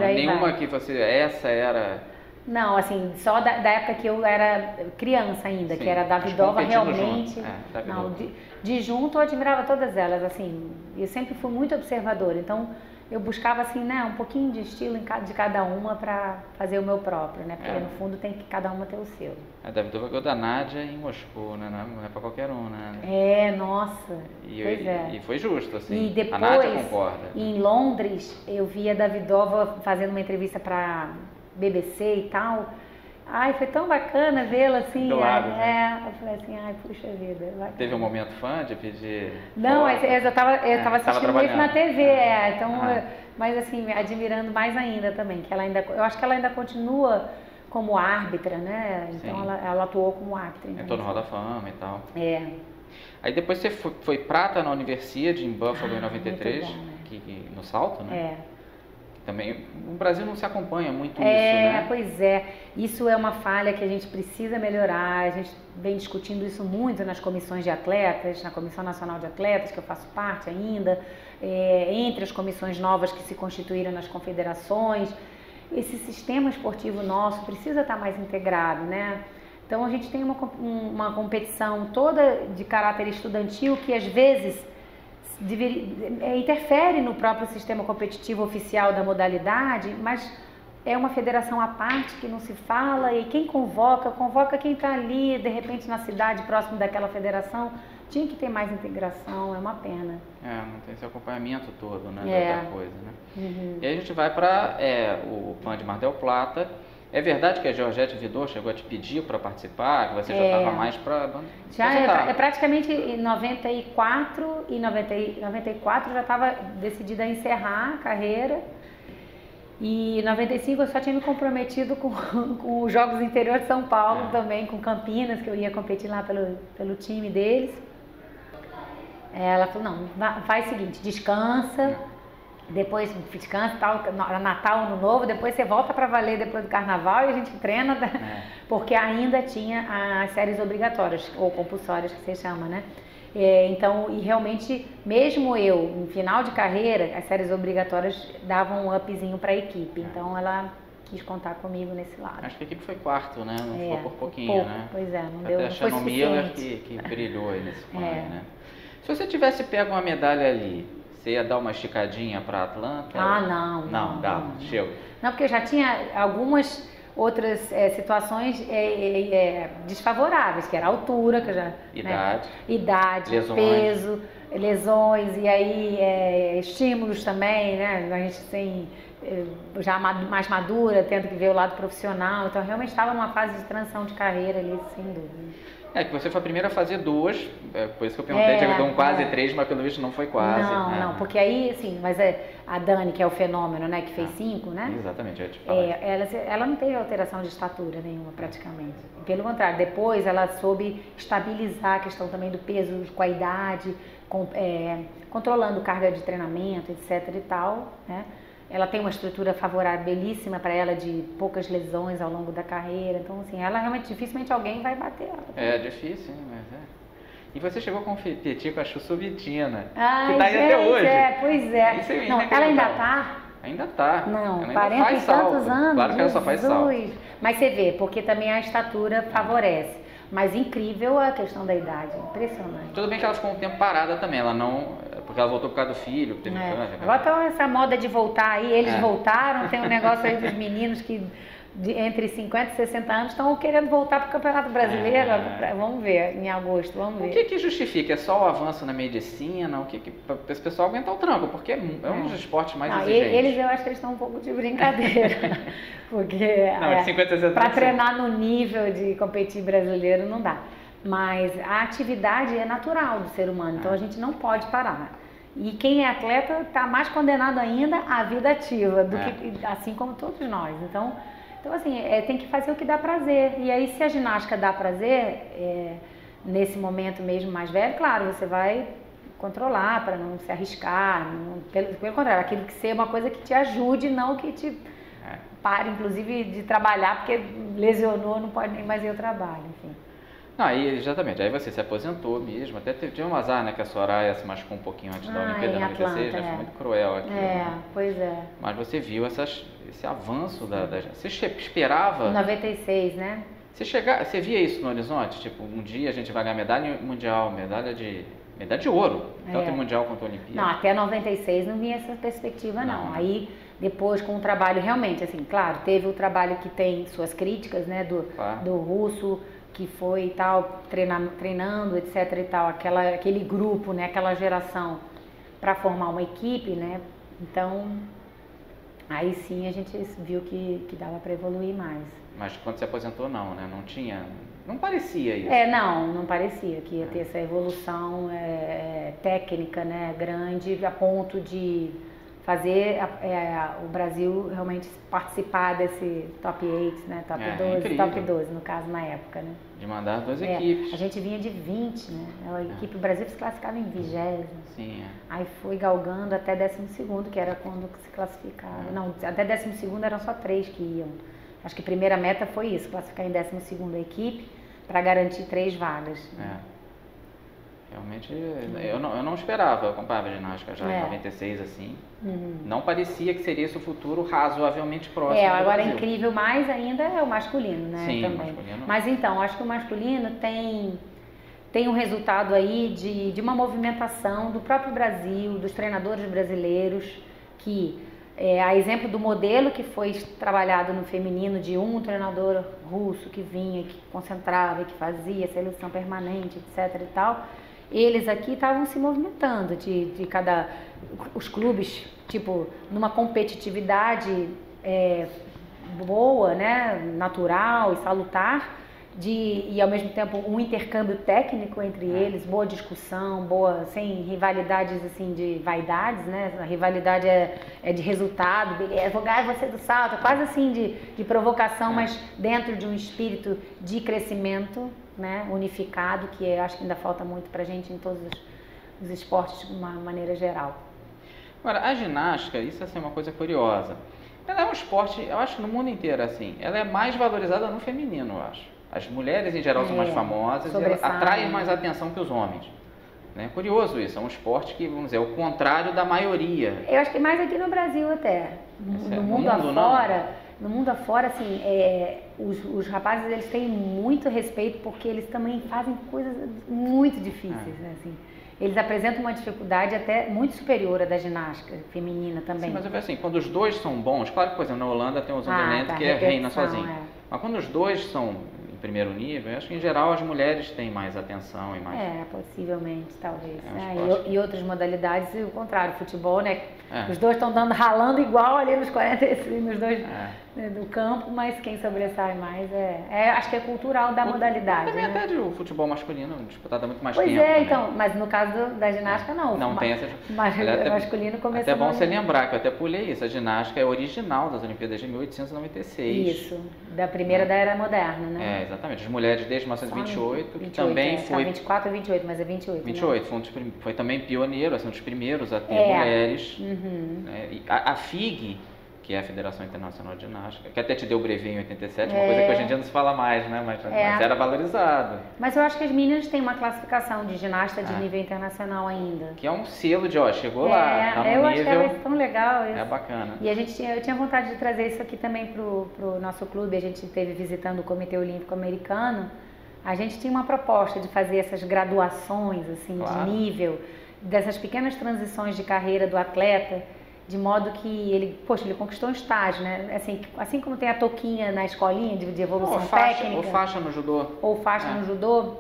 Nenhuma que essa era Não, assim, só da época que eu era criança ainda, sim, que era Davidova realmente. Não, de junto eu admirava todas elas, assim, eu sempre fui muito observadora, então eu buscava assim, né, um pouquinho de estilo de cada uma para fazer o meu próprio, né, porque no fundo tem que cada uma ter o seu. A Davidova ganhou da Nádia em Moscou, né, não é para qualquer um, né? Nossa, pois é. E foi justo, assim, e depois, a Nádia concorda. Em Londres, eu vi a Davidova fazendo uma entrevista para BBC e tal. Ai, foi tão bacana vê-la assim. Claro, eu falei assim, ai, puxa vida. Bacana. Teve um momento fã de pedir? Não, eu tava assistindo isso na TV, então, mas assim, admirando mais ainda também, que ela ainda, eu acho que ela ainda continua como árbitra, né? Então ela atuou como árbitra. Entrou no Hall da Fama e tal. Aí depois você foi prata na Universidade em Buffalo em 93, bom, né? no salto, né? Também o Brasil não se acompanha muito isso, né? Pois é. Isso é uma falha que a gente precisa melhorar. A gente vem discutindo isso muito nas comissões de atletas, na Comissão Nacional de Atletas, que eu faço parte ainda, entre as comissões novas que se constituíram nas confederações. Esse sistema esportivo nosso precisa estar mais integrado, né? Então a gente tem uma competição toda de caráter estudantil que às vezes interfere no próprio sistema competitivo oficial da modalidade, mas é uma federação à parte que não se fala e quem convoca quem está ali, de repente na cidade próximo daquela federação. Tinha que ter mais integração, é uma pena. Não tem esse acompanhamento todo, né, da coisa, né? Uhum. E aí a gente vai para o PAN de Mar del Plata. É verdade que a Georgette Vidot chegou a te pedir para participar, que você já estava mais para... Já praticamente em 94 e 94 já estava decidida a encerrar a carreira. E em 95 eu só tinha me comprometido com os Jogos Interior de São Paulo também, com Campinas, que eu ia competir lá pelo time deles. Ela falou, não, faz o seguinte, descansa, depois descansa, Natal, Ano Novo, depois você volta para valer depois do Carnaval e a gente treina, porque ainda tinha as séries obrigatórias, ou compulsórias que você chama, né? Então, e realmente, mesmo eu, no final de carreira, as séries obrigatórias davam um upzinho para a equipe, então ela quis contar comigo nesse lado. Acho que a equipe foi quarto, né? Não foi por pouquinho, né? Pois não deu, não foi suficiente. Até a Shannon Miller que brilhou aí nesse plano, né? Se você tivesse pego uma medalha ali, você ia dar uma esticadinha para Atlanta? Não, chega. Não, porque eu já tinha algumas outras situações desfavoráveis, que era a altura, que eu já... Idade, lesões. Peso, lesões, e aí estímulos também, né? A gente tem já mais madura, tendo que ver o lado profissional, então realmente estava numa fase de transição de carreira ali, sem dúvida. Que você foi a primeira a fazer 2, por isso que eu perguntei, tinha dado quase 3, mas pelo visto não foi quase. Não, porque aí, assim, mas a Dani, que é o fenômeno, né, que fez 5, né? Exatamente, eu ia te falar. Ela não teve alteração de estatura nenhuma, praticamente. Pelo contrário, depois ela soube estabilizar a questão também do peso com a idade, controlando carga de treinamento, etc e tal, né? Ela tem uma estrutura favorabilíssima para ela de poucas lesões ao longo da carreira. Então, assim, ela realmente, dificilmente alguém vai bater ela. É difícil, mas E você chegou a competir com a Chuchu Vitina, que está aí até hoje. Pois é. Não, ela ainda está? Ainda está. Não, ela 40 e tantos anos. Claro que ela só faz salto. Mas você vê, porque também a estatura favorece. Mas incrível a questão da idade, impressionante. Tudo bem que ela ficou um tempo parada também, ela não... Porque ela voltou por causa do filho, que teve câncer. Agora tá essa moda de voltar aí, eles voltaram, tem um negócio aí dos meninos que entre 50 e 60 anos estão querendo voltar para o Campeonato Brasileiro. Vamos ver, em agosto, vamos ver. O que exjustifica? É só o avanço na medicina? Para esse pessoal aguentar o tranco, porque é um dos esportes mais exigentes. Eu acho que eles estão um pouco de brincadeira, porque para treinar no nível de competir brasileiro não dá. Mas a atividade é natural do ser humano, então a gente não pode parar. E quem é atleta está mais condenado ainda à vida ativa, assim como todos nós. Então assim, tem que fazer o que dá prazer. E aí, se a ginástica dá prazer, nesse momento mesmo mais velho, claro, você vai controlar para não se arriscar. Pelo contrário, aquilo que seja uma coisa que te ajude, não que te pare, inclusive, de trabalhar, porque lesionou, não pode nem mais ir ao trabalho, enfim. Não, aí, exatamente, aí você se aposentou mesmo, até teve um azar, né, que a Soraya se machucou um pouquinho antes da Olimpíada 96, né, foi muito cruel aqui. Pois é. Mas você viu esse avanço você esperava... 96, né? Você via isso no horizonte? Tipo, um dia a gente vai ganhar medalha mundial, medalha de ouro, tanto em mundial quanto em Olimpíada. Não, até 96 não vinha essa perspectiva, não. Aí, depois, com o trabalho, realmente, assim, claro, teve o trabalho que tem suas críticas, né, do russo, que foi e tal, treinando, etc e tal, aquele grupo, né, aquela geração para formar uma equipe, né, então, aí sim a gente viu que dava para evoluir mais. Mas quando se aposentou não, né, não parecia isso. Não parecia que ia ter essa evolução técnica, né, grande, a ponto de fazer o Brasil realmente participar desse top 8, né, top 12, top 12 no caso na época, né. De mandar 2 equipes. A gente vinha de 20, né, a equipe do Brasil se classificava em 20º. Sim, Aí foi galgando até 12º, que era quando se classificava. Não, até 12º eram só 3 que iam. Acho que a primeira meta foi isso, classificar em 12º a equipe para garantir 3 vagas. Realmente, eu não esperava, eu acompanhava a ginástica já em 96, assim. Não parecia que seria esse o futuro razoavelmente próximo do agora Brasil. Incrível mais ainda é o masculino, né? Sim, também. O masculino. Mas então, acho que o masculino tem um resultado aí de uma movimentação do próprio Brasil, dos treinadores brasileiros, que a exemplo do modelo que foi trabalhado no feminino de um treinador russo que vinha, que concentrava, que fazia seleção permanente, etc e tal. Eles aqui estavam se movimentando os clubes, tipo, numa competitividade boa, né, natural e salutar, e ao mesmo tempo um intercâmbio técnico entre eles, boa discussão, sem rivalidades assim de vaidades, né, a rivalidade é de resultado, beleza, vou ganhar você do salto, quase assim de provocação, mas dentro de um espírito de crescimento, né, unificado, que eu acho que ainda falta muito pra gente em todos os esportes de uma maneira geral. Agora, a ginástica, isso é uma coisa curiosa, ela é um esporte, eu acho que no mundo inteiro assim, ela é mais valorizada no feminino, eu acho. As mulheres em geral são mais famosas e elas atraem mais atenção que os homens. É curioso isso, é um esporte que, vamos dizer, é o contrário da maioria. Eu acho que mais aqui no Brasil até, no mundo afora. No mundo afora, assim, os rapazes, eles têm muito respeito porque eles também fazem coisas muito difíceis, né, assim. Eles apresentam uma dificuldade até muito superior à da ginástica feminina também. Sim, mas eu vejo assim, quando os dois são bons, claro que, por exemplo, na Holanda tem o Zonderland que reina sozinho. Mas quando os dois são em primeiro nível, eu acho que em geral as mulheres têm mais atenção e mais... possivelmente, talvez. E outras modalidades, o contrário, futebol, né? Os dois estão ralando igual ali nos 45, nos dois do campo, mas quem sobressai mais acho que é cultural da modalidade. Também né? até o futebol masculino disputado há muito mais tempo. Pois é, então, mas no caso da ginástica não. Não tem essa... Mas o masculino começou... Até bom você lembrar, que eu até pulei isso, a ginástica é original das Olimpíadas de 1896. Isso, da primeira da Era Moderna, né? Exatamente, as mulheres desde 1928, que também foi... 24 ou 28, mas é 28, 28, né? Foi também pioneiro, assim, um dos primeiros a ter mulheres. Né? E a FIG, que é a Federação Internacional de Ginástica, que até te deu o brevet em 87, uma coisa que hoje em dia não se fala mais, né? Mas era valorizado. Mas eu acho que as meninas têm uma classificação de ginasta de nível internacional ainda. Que é um selo de, chegou lá, tá no eu nível... Eu acho tão legal isso. É bacana. E eu tinha vontade de trazer isso aqui também pro nosso clube, a gente esteve visitando o Comitê Olímpico Americano, a gente tinha uma proposta de fazer essas graduações, assim, de nível, dessas pequenas transições de carreira do atleta, de modo que ele conquistou um estágio, né? Assim como tem a touquinha na escolinha de evolução técnica. Ou faixa no judô. Ou faixa no judô.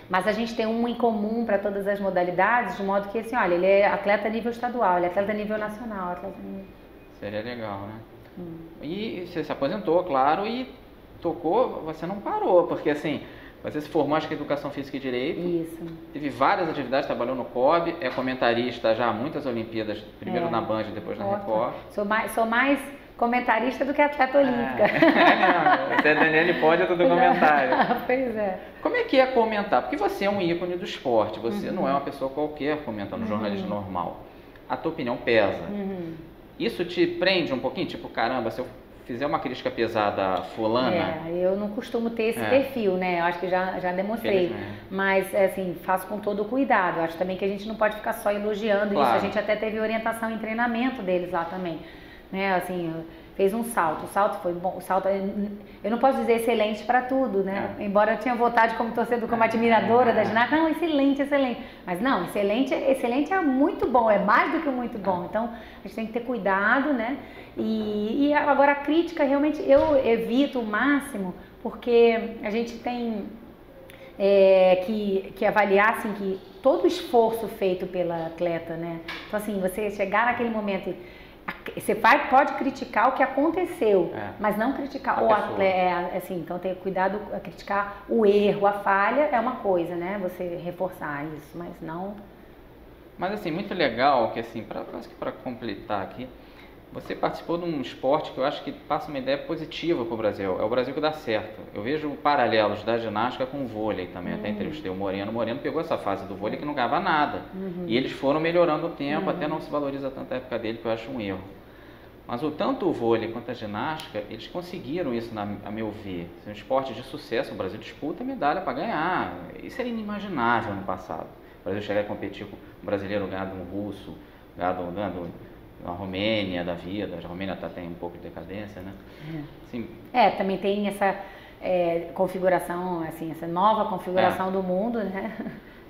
Mas a gente tem um em comum para todas as modalidades, de modo que, assim, olha, ele é atleta nível estadual, ele é atleta nível nacional. Seria legal, né? E você se aposentou, claro, e tocou, você não parou, porque assim... Você se formou, acho que em Educação Física e Direito. Isso. Teve várias atividades, trabalhou no COB, é comentarista já há muitas Olimpíadas, primeiro na Band, depois na Record. Sou mais comentarista do que atleta olímpica. Você é Daniele Pode, é tudo comentário. Pois é. Como é que é comentar? Porque você é um ícone do esporte, você não é uma pessoa qualquer comentando no jornalismo normal. A tua opinião pesa. Isso te prende um pouquinho? Tipo, caramba, se eu fizer uma crítica pesada a fulana... eu não costumo ter esse perfil, né? Eu acho que já demonstrei. Mas, assim, faço com todo o cuidado. Eu acho também que a gente não pode ficar só elogiando isso. A gente até teve orientação em treinamento deles lá também. Né? Assim, fez um salto. O salto foi bom. O salto, eu não posso dizer excelente para tudo, né? Embora eu tinha vontade como torcedor, como admiradora da ginástica, não, excelente. Mas não, excelente é muito bom, é mais do que muito bom. Então, a gente tem que ter cuidado, né? E agora a crítica, realmente, eu evito o máximo, porque a gente tem que avaliar, assim, que todo o esforço feito pela atleta, né? Então, assim, você chegar naquele momento... Você pode criticar o que aconteceu, mas não criticar o atleta, assim, então ter cuidado a criticar o erro, a falha é uma coisa, né? Você reforçar isso, mas não... Mas assim, muito legal que assim, para completar aqui, você participou de um esporte que eu acho que passa uma ideia positiva para o Brasil, é o Brasil que dá certo. Eu vejo paralelos da ginástica com o vôlei também, até entrevistei o Moreno pegou essa fase do vôlei que não ganhava nada, e eles foram melhorando o tempo, até não se valoriza tanto a época dele, que eu acho um erro. Mas tanto o vôlei quanto a ginástica, eles conseguiram isso, a meu ver. É um esporte de sucesso, o Brasil disputa medalha para ganhar, isso era inimaginável no passado. O Brasil chegar a competir com um brasileiro ganhado um russo, ganhado a Romênia da vida, a Romênia tem um pouco de decadência, né? Assim, também tem essa configuração, assim, essa nova configuração do mundo, né?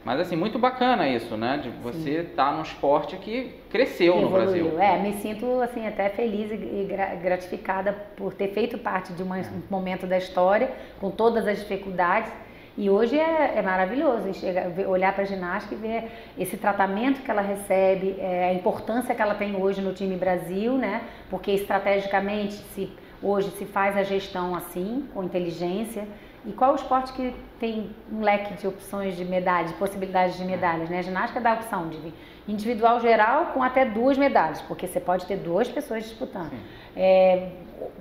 Mas assim, muito bacana isso, né? De você estar num esporte que cresceu no Brasil. Me sinto assim até feliz e gratificada por ter feito parte de um momento da história, com todas as dificuldades. E hoje é maravilhoso olhar para a ginástica e ver esse tratamento que ela recebe, a importância que ela tem hoje no time Brasil, né? Porque estrategicamente hoje se faz a gestão assim, com inteligência. E qual o esporte que tem um leque de opções de medalhas, de possibilidades de medalhas, né? A ginástica dá a opção de individual geral com até 2 medalhas, porque você pode ter 2 pessoas disputando.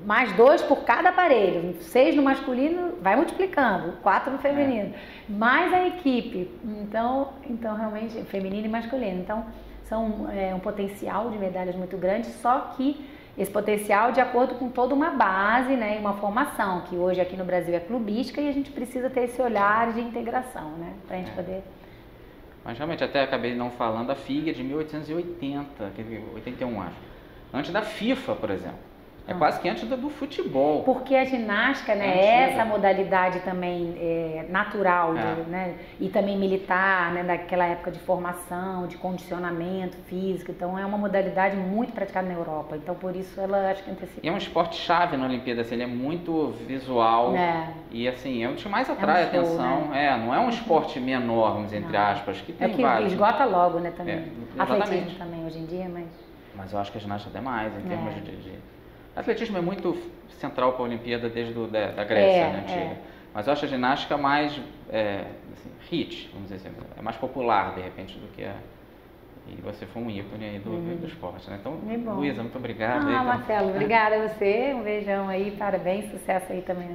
Mais 2 por cada aparelho, 6 no masculino, vai multiplicando, 4 no feminino, mais a equipe, então realmente feminino e masculino, então são um potencial de medalhas muito grande, só que esse potencial de acordo com toda uma base, né, uma formação, que hoje aqui no Brasil é clubística e a gente precisa ter esse olhar de integração, né, pra gente poder... Mas realmente até acabei não falando, a FIG é de 1880, 81 acho, antes da FIFA, por exemplo. É quase que antes do futebol. Porque a ginástica, né, essa modalidade também natural, né, e também militar, né, daquela época de formação, de condicionamento físico. Então é uma modalidade muito praticada na Europa. Então por isso ela acho que antecipa. E é um esporte chave na Olimpíada, assim, ele é muito visual e assim, é o que mais atrai atenção. Né? Não é um esporte menor, vamos dizer, entre aspas, que tem vários. Esgota logo, né, também. Atletismo também hoje em dia, mas eu acho que a ginástica é mais em termos de... Atletismo é muito central para a Olimpíada desde da Grécia, né, antiga. Mas eu acho a ginástica mais hit, vamos dizer assim, é mais popular, de repente, do que E você foi um ícone aí do esporte, né? Então, Luísa, muito obrigado. Marcelo, obrigada a você, um beijão aí, parabéns, sucesso aí também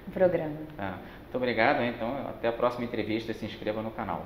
no programa. Muito obrigado, então, até a próxima entrevista, se inscreva no canal.